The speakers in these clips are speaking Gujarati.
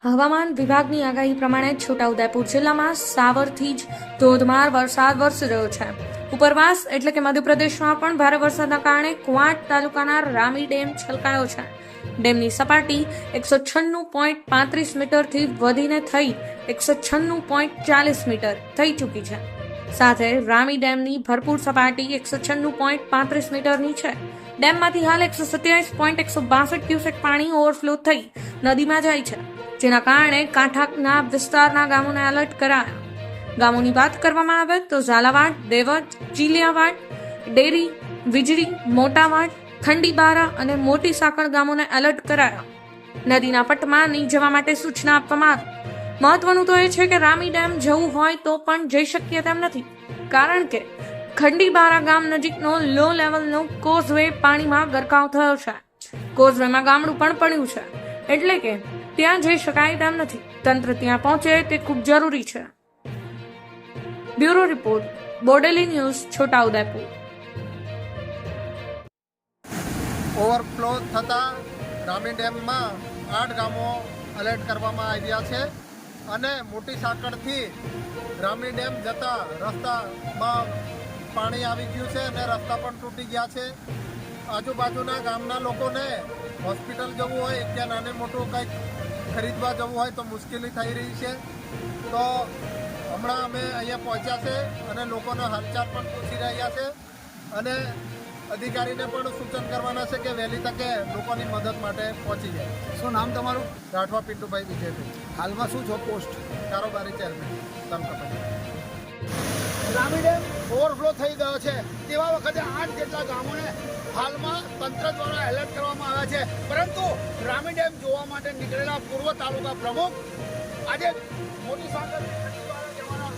હવામાન વિભાગની આગાહી પ્રમાણે છોટાઉદેપુર જિલ્લામાં સાવરથી જ ધોધમાર વરસાદ વરસી રહ્યો છે। ઉપરવાસ એટલે કે મધ્યપ્રદેશમાં પણ ભારે વરસાદના કારણે ક્વાંટ તાલુકાના રામી ડેમ છલકાયો છે। ડેમની સપાટી 196.35 મીટરથી વધીને થઈ 196.40 મીટર થઈ ચૂકી છે। સાથે રામી ડેમની ભરપૂર સપાટી 196.35 મીટરની છે। ડેમમાંથી હાલ 127.162 ક્યુસેક પાણી ઓવરફ્લો થઈ નદીમાં જાય છે, જેના કારણે કાંઠાના વિસ્તારના ગામોને એલર્ટ કરાયા। ગામોની વાત કરવામાં આવે તો ઝાલાવાડ, દેવત, ચીલિયાવાડ, ડેરી, વીજળી, મોટાવાડ, ખંડીબારા અને મોટી સાંકળ ગામોને એલર્ટ કરાયા। નદીના પટમાં નહીં જવા માટે સૂચના આપવામાં આવી। મહત્વનું તો એ છે કે રામી ડેમ જવું હોય તો પણ જઈ શકીએ તેમ નથી, કારણ કે ખંડીબારા ગામ નજીકનો લો લેવલનો કોઝવે પાણીમાં ગરકાવ થયો છે। કોઝવેમાં ગામડું પણ પડ્યું છે, એટલે કે ત્યાં જઈ શકાય તેમ નથી। તંત્ર ત્યાં પહોંચે તે ખૂબ જરૂરી છે। Bureau report, Bodeli news, Chhotaudepur. Overflow થતાં રામી ડેમમાં 8 ગામો એલર્ટ કરવામાં આવ્યા છે અને મોટી સાંકળથી રામી ડેમ જતા રસ્તામાં પાણી આવી ગયું છે અને રસ્તા પણ તૂટી ગયા છે। આજુબાજુના ગામના લોકોને હોસ્પિટલ જવું હોય કે નાને મોટું કંઈક ખરીદવા જવું હોય તો મુશ્કેલી થઈ રહી છે। તો હમણાં અમે અહીંયા પહોંચ્યા છે અને લોકોના હાલચાલ પણ પૂછી રહ્યા છે અને અધિકારીને પણ સૂચન કરવાના છે કે વહેલી તકે લોકોની મદદ માટે પહોંચી જાય। શું નામ તમારું? રાઠવા પિન્ટુભાઈ વિજયભાઈ, હાલમાં શું છો પોસ્ટ? કારોબારી ચેરમેન તાલુકા પંચાયત। રામી ડેમ ઓવરફ્લો થઈ ગયો છે, તેવા વખતે 8 જેટલા ગામોને હાલમાં તંત્ર દ્વારા એલર્ટ કરવામાં આવ્યા છે, પરંતુ રામી ડેમ જોવા માટે નીકળેલા પૂર્વ તાલુકા પ્રમુખ આજે મોટી સાંકળ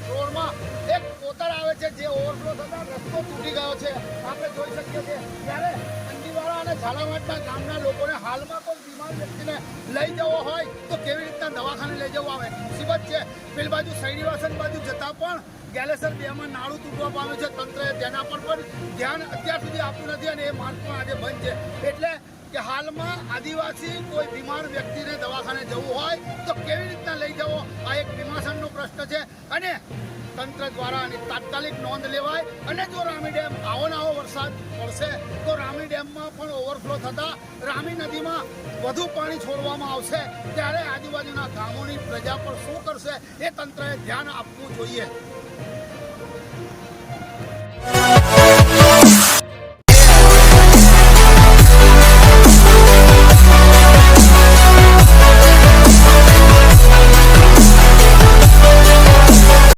રોડમાં એક કોતર આવે છે જે ઓવરફ્લો થતા રસ્તો તૂટી ગયો છે, આપણે જોઈ શકીએ છીએ। ત્યારે અંડીવાળા અને ઝાલાવાડના ગામના લોકોને હાલમાં કોઈ બીમાર વ્યક્તિને લઈ જવો હોય તો કેવી રીતના દવાખાને લઈ જવું આવે મુસીબત છે। પેલી બાજુ સૈનિવાસન બાજુ જતાં પણ ગેલેસર ડેમમાં નાળું તૂટવા પામ્યું છે, તંત્રએ તેના પર પણ ધ્યાન અત્યાર સુધી આપ્યું નથી અને એ માર્ગ પણ આજે બંધ છે। એટલે કે હાલમાં આદિવાસી કોઈ બીમાર વ્યક્તિને દવાખાને જવું હોય તો કેવી રીતના લઈ જવો, આ એક વિમાસનનો પ્રશ્ન છે અને તંત્ર દ્વારા આની તાત્કાલિક નોંધ લેવાય અને જો રામી ડેમ આવો વરસાદ પડશે તો રામી ડેમમાં પણ ઓવરફ્લો થતાં રામી નદીમાં વધુ પાણી છોડવામાં આવશે, ત્યારે આજુબાજુના ગામોની પ્રજા પર શું કરશે એ તંત્રએ ધ્યાન આપવું જોઈએ।